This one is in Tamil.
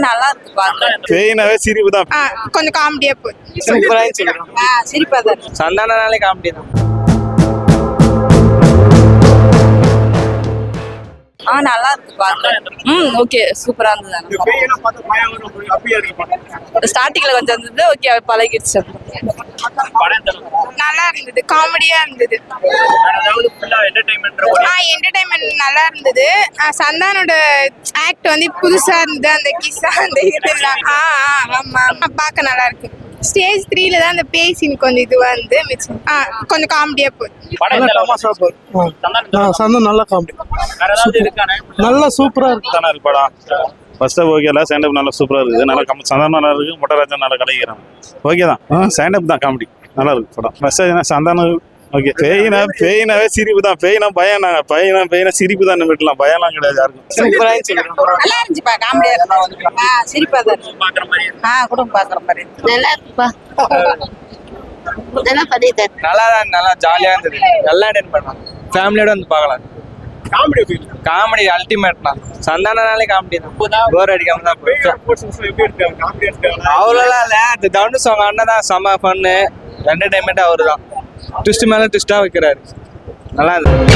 நல்லா இருக்கு பாக்க. பேயினாவே சிரிப்பு தான். கொஞ்சம் காமெடியா போகுது. சூப்பரா இருந்துச்சு. சிரிப்பா தான். சந்தானனாலே காமெடி தான். நல்லா இருக்கு பாக்க. ஓகே சூப்பரா இருந்தது. ஸ்டார்டிங்ல கொஞ்சம் இருந்தது, ஓகே பழகிடுச்சு. நல்லா இருந்தது, காமெடியா இருந்தது. என்டர்டைன்மெண்ட் நல்லா இருந்தது. சந்தானோட ஆக்ட் வந்து புதுசா இருந்தது. அந்த கிஸ்ஸா அந்த இதெல்லாம் ஆமா பார்க்க நல்லா இருக்கு. ஸ்டேஜ் 3ல தான் அந்த பேய் சீன் கொஞ்சம் இதுவா இருந்து கொஞ்சம் காமெடியா போகுது. சந்தனம் நல்லா காமெடி, நல்லா சூப்பரா இருக்கு படம். ஃபர்ஸ்ட் ஓகே இல்லை, ஸ்டாண்டப் நல்லா சூப்பரா இருக்குது. நல்லா சந்தானம் நல்லா இருக்கு, மொட்டராஜன் நல்லா கலைக்கிறாங்க. ஓகே தான், ஸ்டாண்டப் தான் காமெடி நல்லா இருக்கு படம். Message Santhanam okay. பேயினாவே சிரிப்பு தான். பேயினா சிரிப்பு தான் விட்டுலாம், பயம்லாம் கிடையாது யாருக்கும். சூப்பரா இருந்துச்சு. நல்லா இருந்துச்சுப்பா, காமெடியா இருக்கு. சிரிப்பா தான் குடும்பம் பாக்குற மாதிரி நல்லா இருக்குப்பா. நல்லா பண்ணிட்டேன். நல்லா ஜாலியா இருந்தது. நல்லா என்டர்டைன் பண்ணலாம், ஃபேமிலியோட வந்து பார்க்கலாம். காமெடி அல்டிமேட்னா சந்தானனாலே காமெடி தான். போர் அடிக்காம தான் அவ்வளோலாம் இல்லை. அந்த தவுண்டு சாங் அண்ணன் தான் செம்ம ஃபன்னு, என்டர்டைன்மெண்ட் அவரு தான். ட்விஸ்ட் மேலே ட்விஸ்டாக வைக்கிறாரு. நல்லா இருந்தது.